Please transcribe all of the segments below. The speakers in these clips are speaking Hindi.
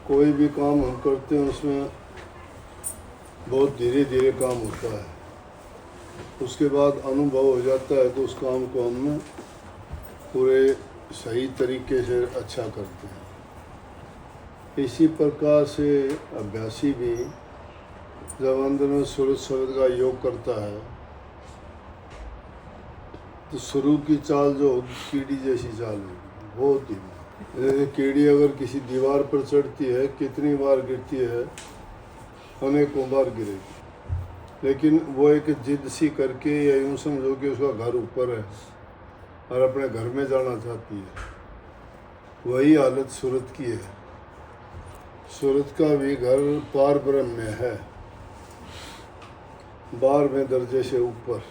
कोई भी काम हम करते हैं उसमें बहुत धीरे धीरे काम होता है, उसके बाद अनुभव हो जाता है तो उस काम को हम पूरे सही तरीके से अच्छा करते हैं। इसी प्रकार से अभ्यासी भी जब अंदर में सूरज शब्द का योग करता है तो शुरू की चाल जो होगी कीड़ी जैसी चाल होगी, बहुत धीमी। जैसे कीड़ी अगर किसी दीवार पर चढ़ती है कितनी बार गिरती है, अनेकों बार गिरेगी, लेकिन वो एक जिद सी करके या यूँ समझो कि उसका घर ऊपर है और अपने घर में जाना चाहती है। वही हालत सूरत की है। सूरत का भी घर पार ब्रह्म में है, 12वें दर्जे से ऊपर।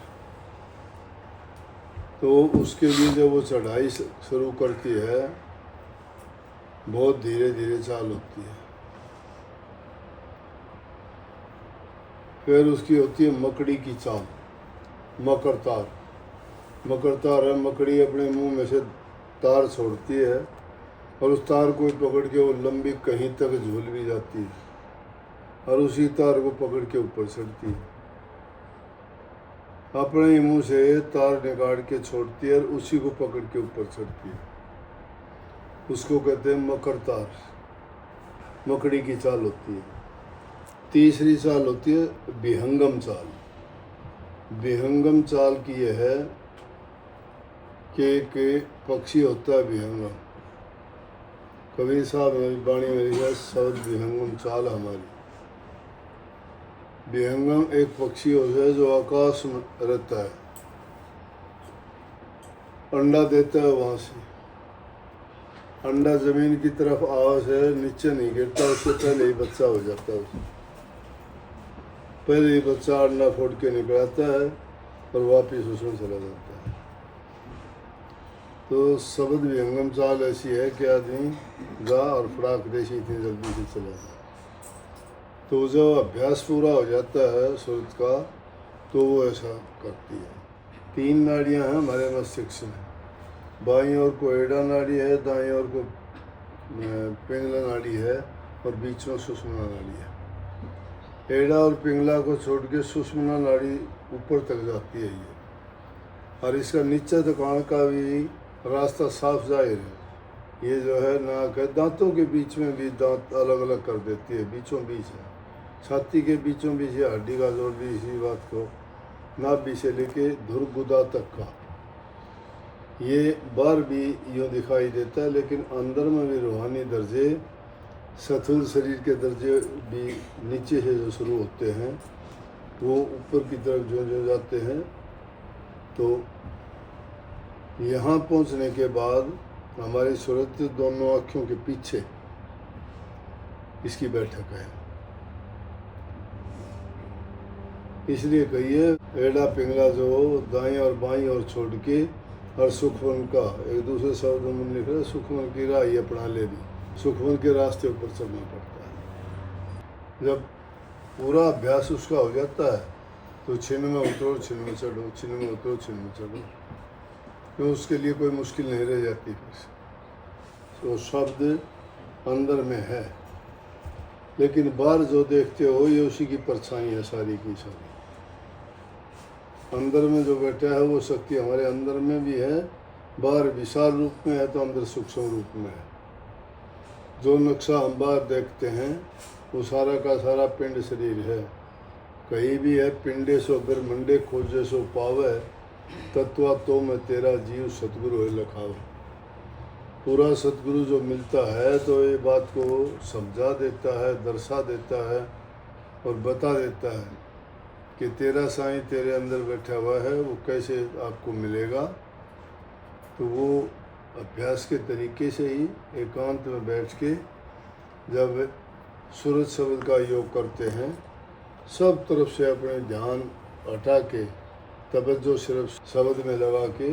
तो उसके लिए जब वो चढ़ाई शुरू करती है बहुत धीरे धीरे चाल होती है। फिर उसकी होती है मकड़ी की चाल, मकर तार। मकर तार है, मकड़ी अपने मुंह में से तार छोड़ती है और उस तार को पकड़ के वो लंबी कहीं तक झूल भी जाती है और उसी तार को पकड़ के ऊपर चढ़ती है। अपने ही मुंह से तार निकाल के छोड़ती है और उसी को पकड़ के ऊपर चढ़ती है। उसको कहते हैं मकर तार, मकड़ी की चाल होती है। तीसरी चाल होती है विहंगम चाल। विहंगम चाल की यह है कि एक पक्षी होता है विहंगम। कबीर साहब ने वाणी में लिखा शब्द विहंगम चाल हमारी। विहंगम एक पक्षी होता है जो आकाश में रहता है, अंडा देता है, वहाँ से अंडा जमीन की तरफ आवाज है, नीचे नहीं गिरता, उससे पहले ही बच्चा हो जाता है। पहले ही बच्चा अंडा फोड़ के निकलता है और वापिस उसमें चला जाता है। तो शब्द विहंगम चाल ऐसी है कि आदमी जा और फड़ाक देशी इतनी जल्दी से चला जाए। तो जब अभ्यास पूरा हो जाता है सूरत का तो वो ऐसा करती है। 3 नाड़ियाँ हैं हमारे मस्तिष्क में, बाईं ओर को एड़ा नाड़ी है, दाईं ओर को पिंगला नाड़ी है और बीच में सुषुम्ना नाड़ी है। एड़ा और पिंगला को छोड़ के सुषुम्ना नाड़ी ऊपर तक जाती है ये, और इसका नीचे दुकान का भी रास्ता साफ जाहिर है। ये जो है नाक है, दांतों के बीच में भी दांत अलग अलग कर देती है, बीचों बीच है। छाती के बीचों बीच ये हड्डी का जोड़ भी इसी बात को, नाभि से लेके धुरगुदा तक का ये बार भी यूँ दिखाई देता है, लेकिन अंदर में भी रूहानी दर्जे, स्थूल शरीर के दर्जे भी नीचे से जो शुरू होते हैं वो ऊपर की तरफ जो जो जाते हैं। तो यहाँ पहुँचने के बाद हमारी सूरत दोनों आँखों के पीछे इसकी बैठक है। इसलिए कहिए एड़ा पिंगला जो दाएं और बाईं और छोड़ के और सुखवन का एक दूसरे शब्द में लिख रहे, सुखवन की राह ही अपना ले ली, सुखवन के रास्ते ऊपर चलना पड़ता है। जब पूरा अभ्यास उसका हो जाता है तो छिन्न में उतरो, छिन्न में चढ़ो, छिन्न में उतरो, छिन्न में चढ़ो, तो उसके लिए कोई मुश्किल नहीं रह जाती। फिर तो शब्द अंदर में है, लेकिन बाहर जो देखते हो ये उसी की परछाई है सारी की सारी। अंदर में जो बैठा है वो शक्ति हमारे अंदर में भी है, बाहर विशाल रूप में है तो अंदर सूक्ष्म रूप में है। जो नक्शा हम बाहर देखते हैं वो सारा का सारा पिंड शरीर है। कहीं भी है पिंडे सो ब्रह्मंडे खोजे सो पावे, तत्वा तो मैं तेरा जीव सतगुरु है लखावे। पूरा सतगुरु जो मिलता है तो ये बात को समझा देता है, दर्शा देता है और बता देता है कि तेरा साईं तेरे अंदर बैठा हुआ है, वो कैसे आपको मिलेगा। तो वो अभ्यास के तरीके से ही एकांत में बैठ के जब सूरज शब्द का योग करते हैं, सब तरफ से अपने ध्यान हटा के तवज्जो सिर्फ शब्द में लगा के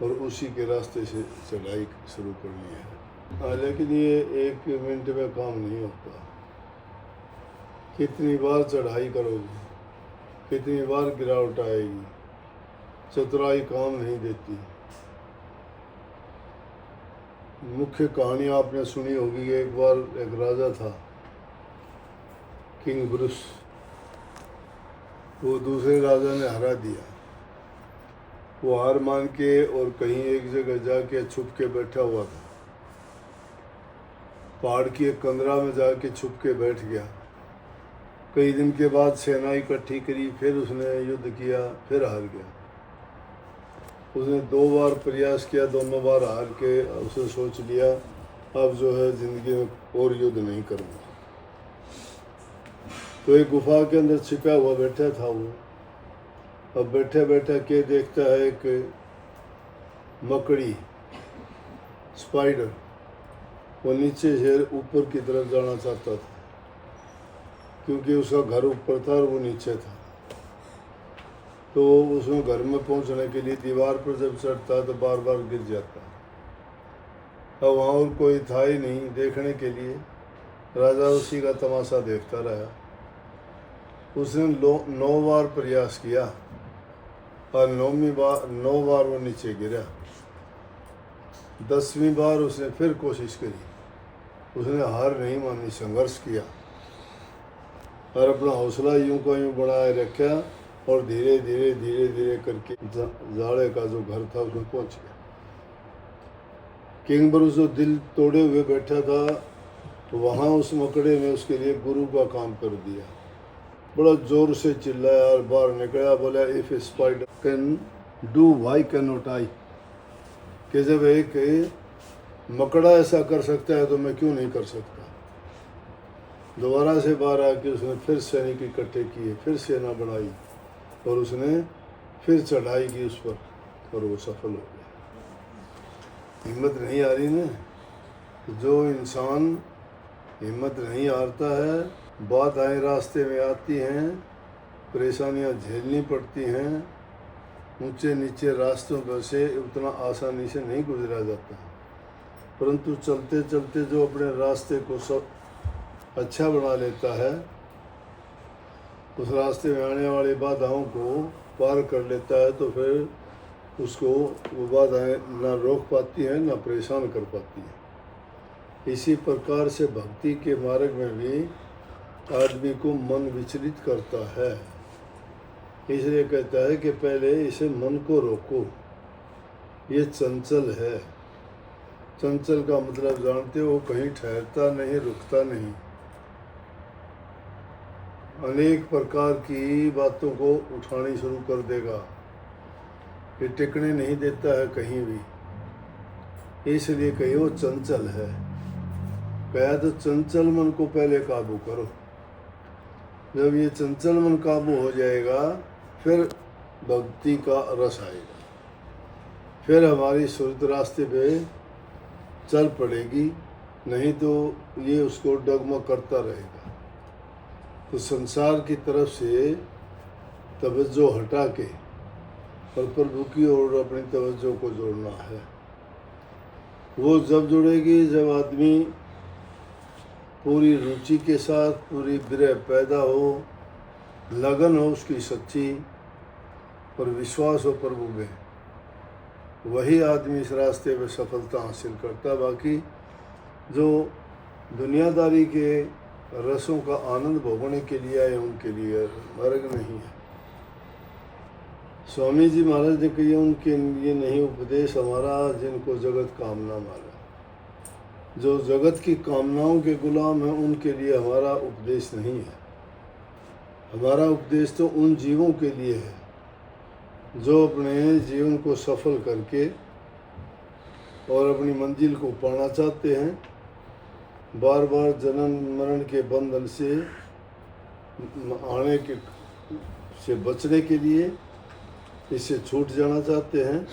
और उसी के रास्ते से चढ़ाई शुरू करनी है। लेकिन ये 1 मिनट में काम नहीं होता। कितनी बार चढ़ाई करोगे, कितनी बार गिरावट आएगी, चतुराई काम नहीं देती। मुख्य कहानी आपने सुनी होगी। एक बार एक राजा था, किंग ब्रूस। वो दूसरे राजा ने हरा दिया। वो हार मान के और कहीं एक जगह जाके छुप के बैठा हुआ था। पहाड़ की एक कंदरा में जाके छुप के बैठ गया। कई दिन के बाद सेना इकट्ठी करी, फिर उसने युद्ध किया, फिर हार गया। उसने 2 बार प्रयास किया, दोनों बार हार के उसने सोच लिया अब जो है ज़िंदगी में और युद्ध नहीं करूँगा। तो एक गुफा के अंदर छिपा हुआ बैठा था वो। अब बैठे बैठे के देखता है एक मकड़ी, स्पाइडर, वो नीचे से ऊपर की तरफ जाना चाहता था, क्योंकि उसका घर ऊपर था और वो नीचे था। तो उसमें घर में पहुंचने के लिए दीवार पर जब चढ़ता तो बार बार गिर जाता। अब वहाँ और कोई था ही नहीं देखने के लिए। राजा उसी का तमाशा देखता रहा। उसने 9 बार प्रयास किया और 9 बार वो नीचे गिरा। 10वीं बार उसने फिर कोशिश करी। उसने हार नहीं मानी, संघर्ष किया और अपना हौसला यूं का यूं बनाए रखा और धीरे धीरे धीरे धीरे करके जाड़े का जो घर था उसमें पहुंच गया। किंग ब्रूस जो दिल तोड़े हुए बैठा था, तो वहाँ उस मकड़े ने उसके लिए गुरु का काम कर दिया। बड़ा जोर से चिल्लाया और बाहर निकला, बोला if a spider can do why can not I, कि जब एक मकड़ा ऐसा कर सकता है तो मैं क्यों नहीं कर सकता। दोबारा से बाहर आके उसने फिर सैनिक इकट्ठे किए, फिर सेना बनाई और उसने फिर चढ़ाई की उस पर और वो सफल हो गया। हिम्मत नहीं आ रही ना, जो इंसान हिम्मत नहीं हारता है, बाधाएं रास्ते में आती हैं, परेशानियां झेलनी पड़ती हैं, ऊंचे नीचे रास्तों पर से उतना आसानी से नहीं गुजरा जाता। परंतु चलते चलते जो अपने रास्ते को सब अच्छा बना लेता है, उस रास्ते में आने वाली बाधाओं को पार कर लेता है, तो फिर उसको वो बाधाएं ना रोक पाती हैं ना परेशान कर पाती हैं। इसी प्रकार से भक्ति के मार्ग में भी आदमी को मन विचलित करता है। इसलिए कहता है कि पहले इसे मन को रोको, ये चंचल है। चंचल का मतलब जानते हो, कहीं ठहरता नहीं, रुकता नहीं, अनेक प्रकार की बातों को उठानी शुरू कर देगा, ये टिकने नहीं देता है कहीं भी। इसलिए कहीं वो चंचल है। कहा तो चंचल मन को पहले काबू करो। जब ये चंचल मन काबू हो जाएगा, फिर भक्ति का रस आएगा, फिर हमारी सुरत रास्ते पे चल पड़ेगी, नहीं तो ये उसको डगमग करता रहेगा। तो संसार की तरफ से तवज्जो हटा के और प्रभु की ओर अपनी तवज्जो को जोड़ना है। वो जब जुड़ेगी जब आदमी पूरी रुचि के साथ, पूरी विरह पैदा हो, लगन हो उसकी सच्ची और विश्वास हो प्रभु में, वही आदमी इस रास्ते में सफलता हासिल करता। बाकी जो दुनियादारी के रसों का आनंद भोगने के लिए आए, उनके लिए मार्ग नहीं है। स्वामी जी महाराज ने कही, उनके लिए नहीं उपदेश हमारा जिनको जगत कामना मारा। जो जगत की कामनाओं के गुलाम हैं, उनके लिए हमारा उपदेश नहीं है। हमारा उपदेश तो उन जीवों के लिए है जो अपने जीवन को सफल करके और अपनी मंजिल को पाना चाहते हैं। बार बार जन्म मरण के बंधन से आने के से बचने के लिए इससे छूट जाना चाहते हैं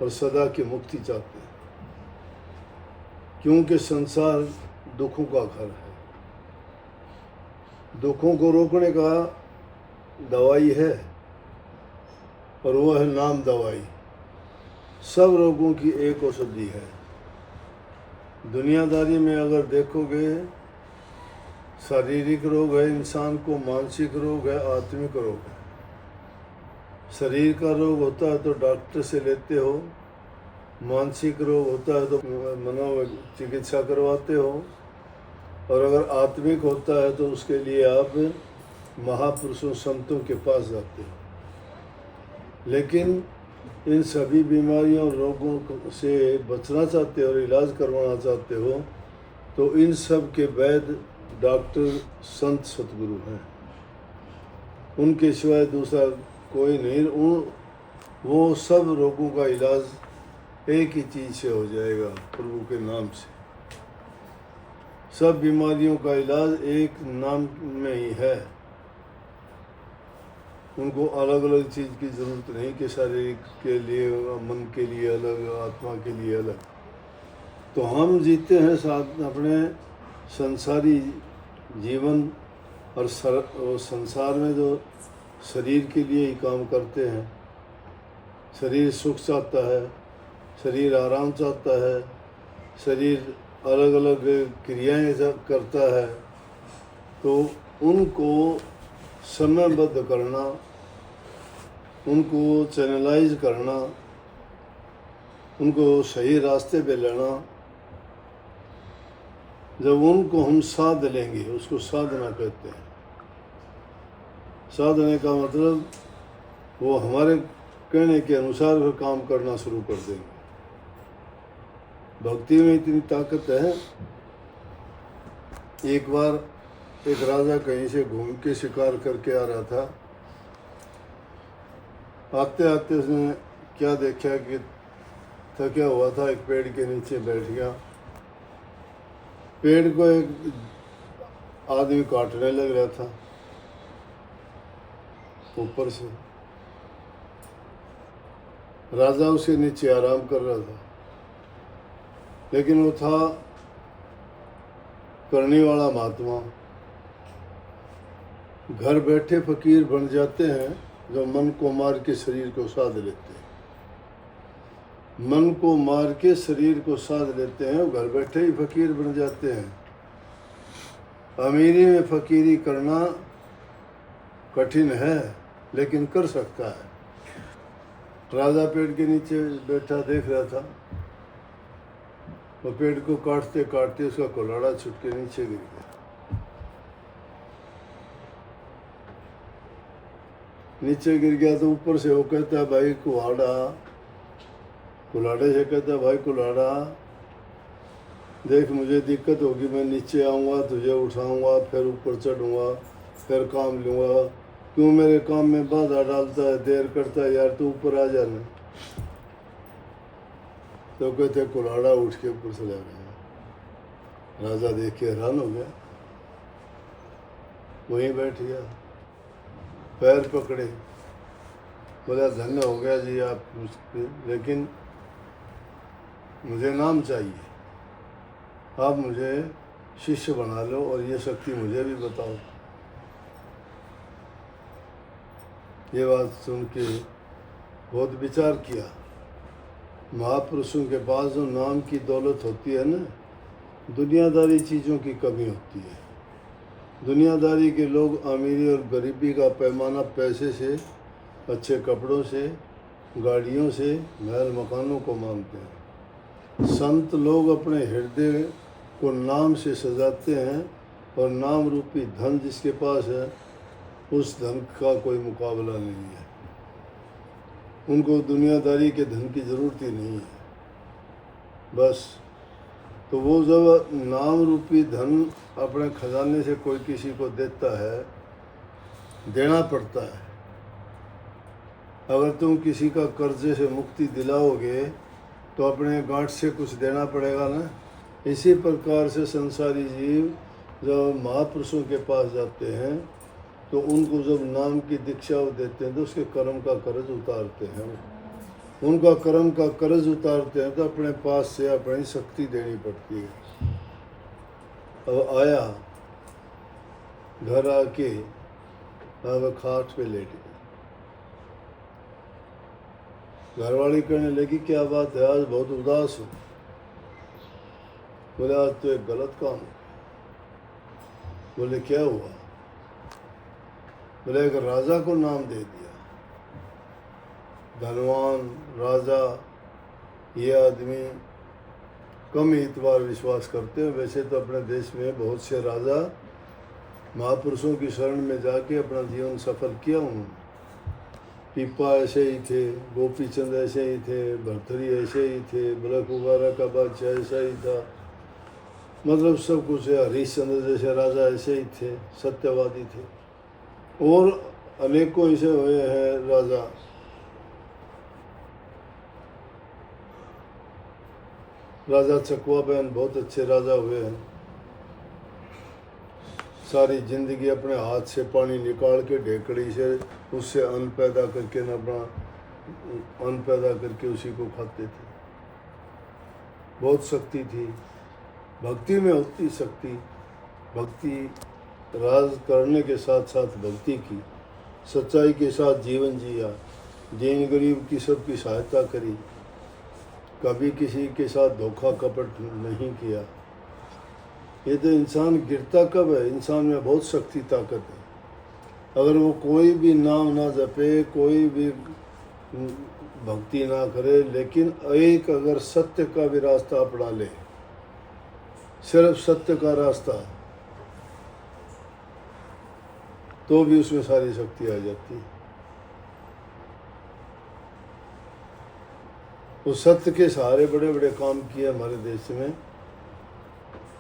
और सदा की मुक्ति चाहते हैं, क्योंकि संसार दुखों का घर है। दुखों को रोकने का दवाई है और वह है नाम दवाई। सब रोगों की एक औषधि है। दुनियादारी में अगर देखोगे, शारीरिक रोग है इंसान को, मानसिक रोग है, आत्मिक रोग है। शरीर का रोग होता है तो डॉक्टर से लेते हो, मानसिक रोग होता है तो मनोचिकित्सा करवाते हो, और अगर आत्मिक होता है तो उसके लिए आप महापुरुषों संतों के पास जाते हो। लेकिन इन सभी बीमारियों और रोगों से बचना चाहते हो और इलाज करवाना चाहते हो तो इन सब के वैद्य डॉक्टर संत सतगुरु हैं, उनके सिवाय दूसरा कोई नहीं। वो सब रोगों का इलाज एक ही चीज़ से हो जाएगा, प्रभु के नाम से। सब बीमारियों का इलाज एक नाम में ही है। उनको अलग अलग चीज़ की ज़रूरत नहीं कि शारीरिक के लिए, मन के लिए अलग, आत्मा के लिए अलग। तो हम जीते हैं साथ अपने संसारी जीवन, और संसार में जो शरीर के लिए ही काम करते हैं। शरीर सुख चाहता है, शरीर आराम चाहता है, शरीर अलग अलग क्रियाएं करता है, तो उनको समयबद्ध करना, उनको चैनलाइज करना, उनको सही रास्ते पे लेना, जब उनको हम साध लेंगे उसको साधना कहते हैं। साधने का मतलब वो हमारे कहने के अनुसार फिर काम करना शुरू कर देंगे। भक्ति में इतनी ताकत है। एक बार एक राजा कहीं से घूम के शिकार करके आ रहा था। आते आते उसने क्या देखा कि थका हुआ था, एक पेड़ के नीचे बैठ गया। पेड़ को एक आदमी काटने लग रहा था ऊपर से। राजा उसके नीचे आराम कर रहा था, लेकिन वो था करने वाला महात्मा। घर बैठे फकीर बन जाते हैं जो मन को मार के शरीर को साध लेते हैं। मन को मार के शरीर को साध लेते हैं, घर बैठे ही फकीर बन जाते हैं। अमीरी में फकीरी करना कठिन है, लेकिन कर सकता है। राजा पेड़ के नीचे बैठा देख रहा था, वो पेड़ को काटते काटते उसका कुल्हाड़ा छूट के नीचे गिर गया। नीचे गिर गया तो ऊपर से वो कहता है, भाई कुल्हाड़ा, कुल्हाड़े से कहता है, भाई कुल्हाड़ा देख, मुझे दिक्कत होगी, मैं नीचे आऊँगा, तुझे उठाऊँगा, फिर ऊपर चढ़ूँगा, फिर काम लूँगा, क्यों मेरे काम में बाधा डालता है, देर करता है, यार तू ऊपर आ जाना। तो कहते कुल्हाड़ा उठ के ऊपर चला गया। राजा देख के हैरान हो गया, वहीं बैठ गया, पैर पकड़े, बोला धन्य हो गया जी आप, लेकिन मुझे नाम चाहिए, आप मुझे शिष्य बना लो और ये शक्ति मुझे भी बताओ। ये बात सुन के बहुत विचार किया। महापुरुषों के पास जो नाम की दौलत होती है ना, दुनियादारी चीज़ों की कमी होती है। दुनियादारी के लोग अमीरी और गरीबी का पैमाना पैसे से, अच्छे कपड़ों से, गाड़ियों से, महल मकानों को मानते हैं। संत लोग अपने हृदय को नाम से सजाते हैं, और नाम रूपी धन जिसके पास है उस धन का कोई मुकाबला नहीं है। उनको दुनियादारी के धन की ज़रूरत ही नहीं है, बस। तो वो जब नाम रूपी धन अपने खजाने से कोई किसी को देता है, देना पड़ता है। अगर तुम किसी का कर्जे से मुक्ति दिलाओगे तो अपने गांठ से कुछ देना पड़ेगा ना। इसी प्रकार से संसारी जीव जब महापुरुषों के पास जाते हैं तो उनको जब नाम की दीक्षा देते हैं तो उसके कर्म का कर्ज उतारते हैं। उनका कर्म का कर्ज उतारते हैं तो अपने पास से अपनी शक्ति देनी पड़ती है। अब आया, घर आके अब खाट पे लेट गया। घरवाली कहने लगी, क्या बात है, आज बहुत उदास हो। बोले, आज तो एक गलत काम हो। बोले, क्या हुआ? बोले, एक राजा को नाम दे दिया, धनवान राजा, ये आदमी कम ही इतबार विश्वास करते हैं। वैसे तो अपने देश में बहुत से राजा महापुरुषों की शरण में जाके अपना जीवन सफल किया हूँ। पीपा ऐसे ही थे, गोपीचंद ऐसे ही थे, भरथरी ऐसे ही थे, बलकुबारा का बादशाह ऐसा ही था, मतलब सब कुछ है। हरिश्चंद्र जैसे राजा ऐसे ही थे, सत्यवादी थे। और अनेकों ऐसे हुए हैं राजा। राजा चकवा बहन बहुत अच्छे राजा हुए हैं। सारी जिंदगी अपने हाथ से पानी निकाल के ढेकड़ी से उससे अन्न पैदा करके न अपना अन्न पैदा करके उसी को खाते थे। बहुत शक्ति थी, भक्ति में होती शक्ति। भक्ति राज करने के साथ साथ भक्ति की, सच्चाई के साथ जीवन जिया, दीन गरीब की सबकी सहायता करी, कभी किसी के साथ धोखा कपट नहीं किया। ये तो इंसान गिरता कब है? इंसान में बहुत शक्ति ताकत है। अगर वो कोई भी नाम ना जपे, कोई भी भक्ति ना करे, लेकिन एक अगर सत्य का भी रास्ता अपना ले, सिर्फ सत्य का रास्ता, तो भी उसमें सारी शक्ति आ जाती है। उस सत्य के सहारे बड़े बड़े काम किए हमारे देश में।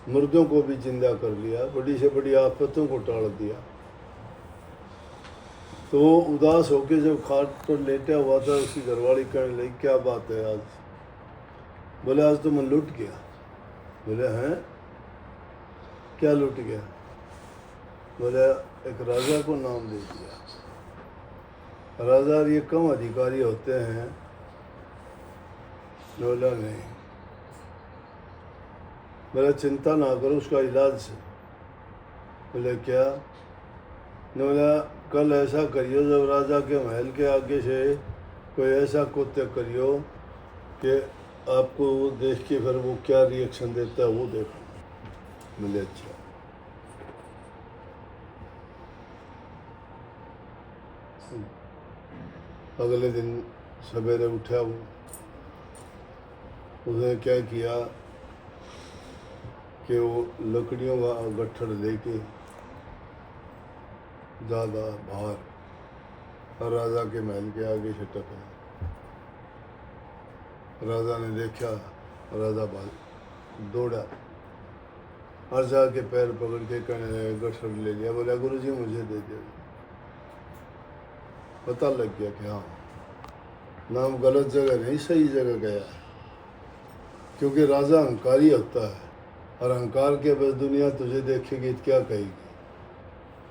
मुर्दों को भी जिंदा कर लिया, बड़ी से बड़ी आफतों को टाल दिया। तो उदास होके जब खाट पर लेटा हुआ था, उसकी घरवाली कहने लगी, क्या बात है आज? बोले, आज तो मैं लुट गया। बोले, हैं? क्या लुट गया? बोले, एक राजा को नाम दे दिया। राजा ये कम अधिकारी होते हैं? बोला, नहीं। बोला, चिंता ना करो, उसका इलाज है। बोले, क्या? बोला, कल ऐसा करियो, जब राजा के महल के आगे से कोई ऐसा कृत्य करियो कि आपको देख के फिर वो क्या रिएक्शन देता है वो देखो। बोले, अच्छा। अगले दिन सवेरे उठा वो, उसने क्या किया कि वो लकड़ियों का गट्ठर लेके ज़्यादा बाहर और राजा के महल के आगे से टपका। राजा ने देखा, राजा दौड़ा और जाके पैर पकड़ के कहने गट्ठर ले लिया। बोला, गुरुजी मुझे दे दे। पता लग गया कि हाँ, नाम गलत जगह नहीं, सही जगह गया। क्योंकि राजा अहंकारी होता है, और अहंकार के बस दुनिया तुझे देखेगी तो क्या कहेगी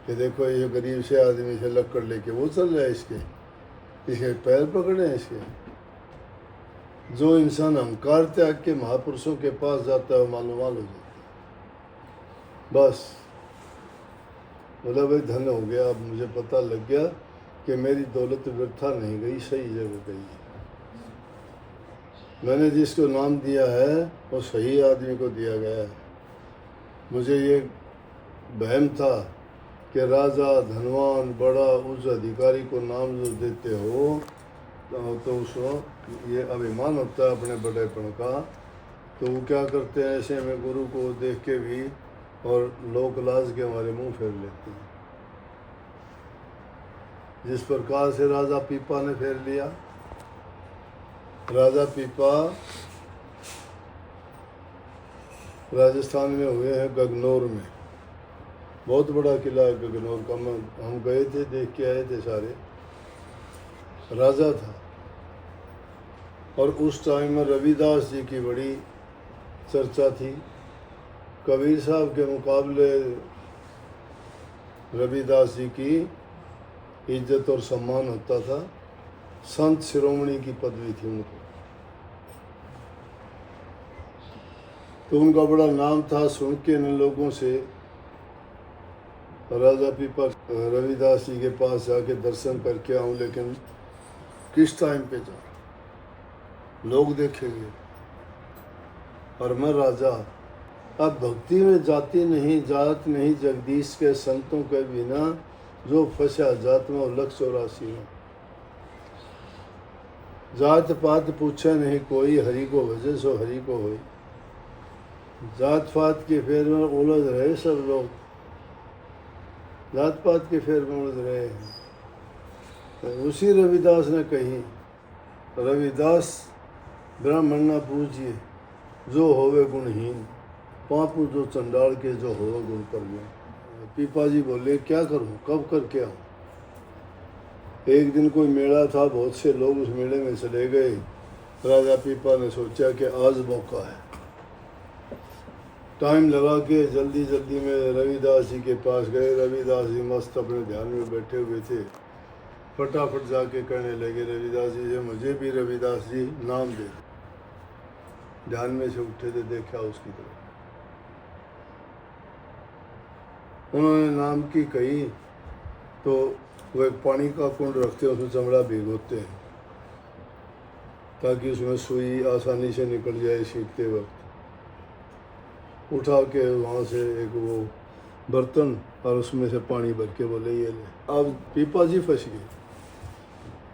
कि देखो ये गरीब से आदमी से लक्कड़ लेके वो चल रहा है, इसके पैर पकड़े हैं इसके। जो इंसान अहंकार त्याग के महापुरुषों के पास जाता है वो मालूम हो जाता है। बस बोला, भाई धन हो गया, अब मुझे पता लग गया कि मेरी दौलत व्यर्था नहीं गई, सही जगह गई। मैंने जिसको नाम दिया है वो सही आदमी को दिया गया है। मुझे ये वहम था कि राजा, धनवान, बड़ा, उस अधिकारी को नाम जो देते हो तो उसको ये अभिमान होता है अपने बड़ेपन का। तो वो क्या करते हैं, ऐसे में गुरु को देख के भी और लोक लाज के हमारे मुंह फेर लेते हैं। जिस प्रकार से राजा पीपा ने फेर लिया। राजा पीपा राजस्थान में हुए हैं, गगनौर में। बहुत बड़ा किला है गगनौर का। हम गए थे, देख के आए थे सारे। राजा था, और उस टाइम में रविदास जी की बड़ी चर्चा थी। कबीर साहब के मुकाबले रविदास जी की इज्जत और सम्मान होता था। संत शिरोमणि की पदवी थी उनको, तो उनका बड़ा नाम था। सुन के इन लोगों से राजा पीपा रविदास जी के पास जाके दर्शन करके आऊँ, लेकिन किस टाइम पे जाऊँ, लोग देखेंगे और मैं राजा। अब भक्ति में जाति नहीं, जात नहीं, जगदीश के संतों के बिना जो फंसा जात में 184 में। जात पात पूछे नहीं कोई, हरि को भजे सो हरि को होई। जात पात के फेर में उलझ रहे सब लोग, जात पात के फेर में उलझ रहे हैं। उसी रविदास ने कही, रविदास ब्राह्मण ना पूजिए जो होवे गुणहीन, पापू जो चंडाल के जो होवे गुण पर में। पीपाजी बोले क्या करूं, कब करके आऊं। एक दिन कोई मेला था, बहुत से लोग उस मेले में चले गए। राजा पीपा ने सोचा कि आज मौका है। टाइम लगा के जल्दी जल्दी में रविदास जी के पास गए। रविदास जी मस्त अपने ध्यान में बैठे हुए थे। फटाफट जाके कहने लगे रविदास जी से, मुझे भी रविदास जी नाम दे दो। ध्यान में से उठे थे, देखा उसकी तरफ, उन्होंने नाम की कही तो वो एक पानी का कुंड रखते हैं, उसमें चमड़ा भिगोते हैं ताकि उसमें सुई आसानी से निकल जाए सीखते वक्त। उठा के वहाँ से एक वो बर्तन और उसमें से पानी भर के बोले ये ले। अब पीपा जी फंस गए,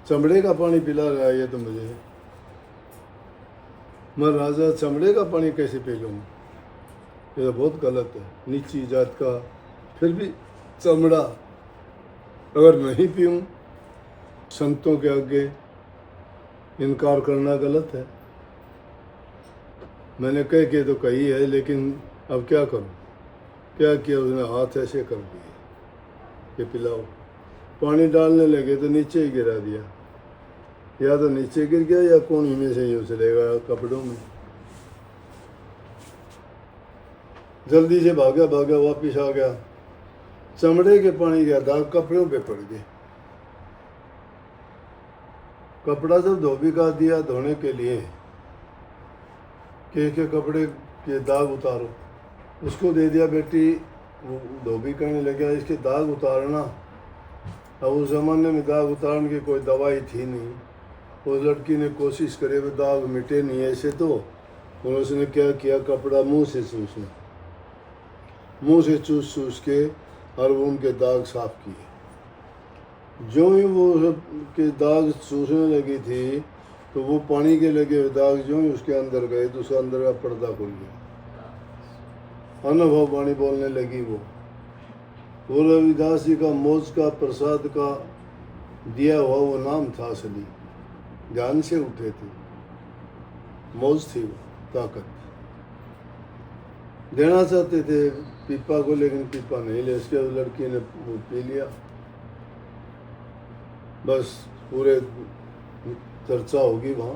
चमड़े का पानी पिला रहा है ये तो मुझे। मैं राजा चमड़े का पानी कैसे पी लूँगा, ये तो बहुत गलत है। नीची जात का फिर भी चमड़ा अगर नहीं पीऊँ, संतों के आगे इनकार करना गलत है। मैंने कह के तो कही है, लेकिन अब क्या करूं। क्या किया उसने, हाथ ऐसे कर दिए कि पिलाओ। पानी डालने लगे तो नीचे ही गिरा दिया, या तो नीचे गिर गया या कोने में से यूँ चलेगा कपड़ों में। जल्दी से भागा भागा वापिस आ गया। चमड़े के पानी का दाग कपड़ों पे पड़ गए। कपड़ा जब धोबी का दिया धोने के लिए के कपड़े के दाग उतारो, उसको दे दिया। बेटी वो धोबी कहने लगा इसके दाग उतारना। अब उस ज़माने में दाग उतारने की कोई दवाई थी नहीं। उस लड़की ने कोशिश करे, वो दाग मिटे नहीं ऐसे तो उसने क्या किया, कपड़ा मुंह से चूसना, मुंह से चूस चूस के और वो उनके दाग साफ किए। जो ही वो के दाग चूसने लगी थी तो वो पानी के लगे हुए दाग जो ही उसके अंदर गए तो उसके अंदर का पर्दा खुल गया। अनुभव वाणी बोलने लगी वो रविदास जी का मौज का प्रसाद का दिया हुआ वो नाम था असली। ध्यान से उठे थे, मौज थी वो, ताकत देना चाहते थे पीपा को, लेकिन पीपा नहीं ले। इसके बाद लड़की ने वो पी लिया। बस पूरे चर्चा होगी वहाँ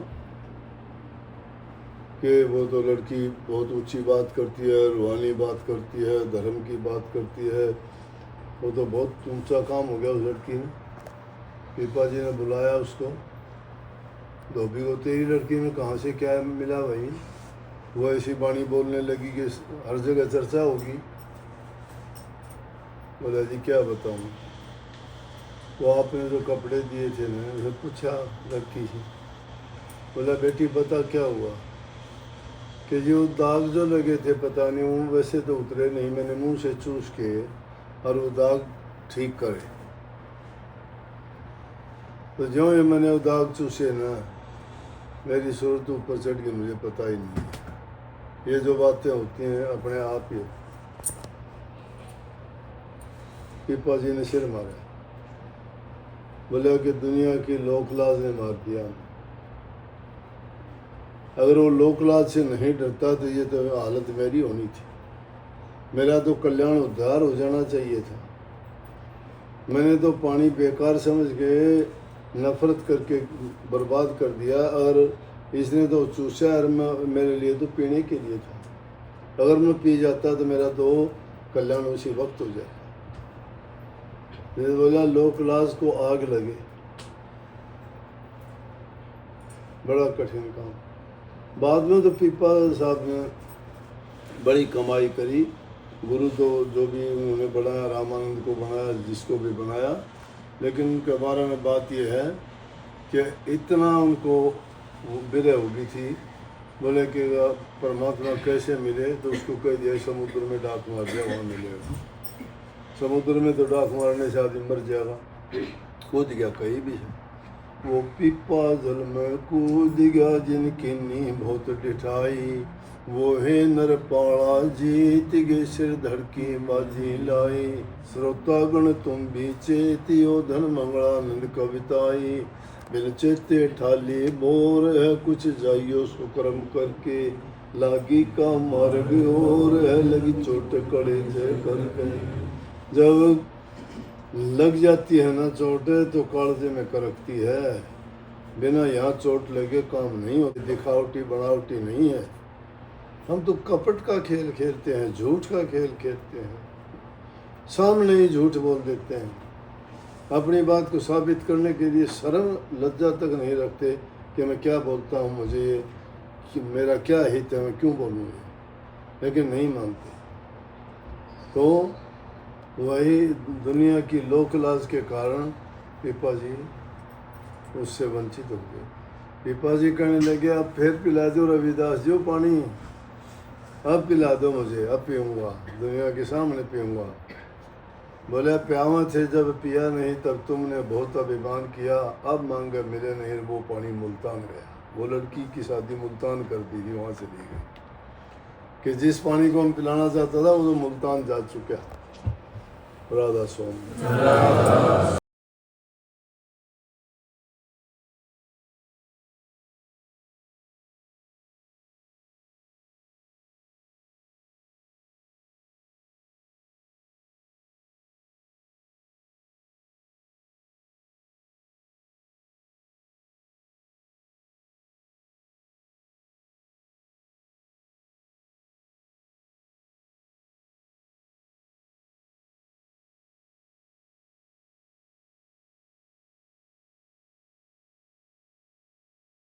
कि वो तो लड़की बहुत ऊंची बात करती है, रूहानी बात करती है, धर्म की बात करती है। वो तो बहुत ऊंचा काम हो गया उस लड़की ने। पीपा जी ने बुलाया उसको, धोबी को तेरी लड़की में कहाँ से क्या मिला भाई। वो ऐसी बाणी बोलने लगी कि हर जगह चर्चा होगी। बोला जी क्या बताऊँ। वो आपने जो कपड़े दिए थे ना, उसे पूछा लड़की से, बोला बेटी बता क्या हुआ। कि जो दाग जो लगे थे पता नहीं वो वैसे तो उतरे नहीं, मैंने मुंह से चूस के और वो दाग ठीक करे। तो जो ही मैंने वो दाग चूसे ना, मेरी सूरत ऊपर चढ़ गई, मुझे पता ही नहीं। ये जो बातें होती हैं अपने आप ही। पीपा जी ने सिर मारा, बोला कि दुनिया की लोकलाज ने मार दिया। अगर वो लोकलाज से नहीं डरता तो ये तो हालत मेरी होनी थी। मेरा तो कल्याण उद्धार हो जाना चाहिए था। मैंने तो पानी बेकार समझ के नफरत करके बर्बाद कर दिया, और इसने तो चूसा और मेरे लिए तो पीने के लिए था। अगर मैं पी जाता तो मेरा तो कल्याण उसी वक्त हो जाता। बोला लोकलाज को आग लगे, बड़ा कठिन काम। बाद में तो पीपा साहब ने बड़ी कमाई करी। गुरु तो जो भी उन्होंने बनाया, रामानंद को बनाया, जिसको भी बनाया, लेकिन उनके बारे में बात यह है कि इतना उनको विरह हो गई थी। बोले कि परमात्मा कैसे मिले, तो उसको कह दिया समुद्र में डाक मार दिया, वहाँ मिलेगा। समुद्र में तो डाक मारने से आदमी मर जाएगा, कूद गया कहीं भी है। वो पिपा जल में कूद गया जिनकी नी बहुत डिठाई, वो है नरपाड़ा जीत गे सिर धड़की बाजी लाई। श्रोतागण तुम भी चेतियो धन मंगलानंद कविताई, बिन चेते ठाली बोर है कुछ जाइयो सुकर्म करके, लागी का मार्ग और है लगी चोट कड़े जय करके। जब लग जाती है ना चोट तो कालजे में करकती है, बिना यहाँ चोट लगे काम नहीं होती, दिखावटी बनावटी नहीं है। हम तो कपट का खेल खेलते हैं, झूठ का खेल खेलते हैं, सामने ही झूठ बोल देते हैं, अपनी बात को साबित करने के लिए शर्म लज्जा तक नहीं रखते कि मैं क्या बोलता हूँ, मुझे कि मेरा क्या हित है, मैं क्यों बोलूँ, लेकिन नहीं मानते। तो वही दुनिया की लोक लाज के कारण पीपा जी उससे वंचित हो गए। पीपा जी कहने लगे अब फिर पिला दो रविदास जी पानी, अब पिला दो मुझे, अब पीऊँगा, दुनिया के सामने पीऊँगा। बोले प्यावा थे जब पिया नहीं तब तुमने बहुत अभिमान किया, अब मांगे मिले नहीं वो पानी मुल्तान गया। वो लड़की की शादी मुल्तान कर दी थी, वहाँ से ली गई कि जिस पानी को हम पिलाना चाहता था वो तो मुल्तान जा चुका। राधा स्वामी।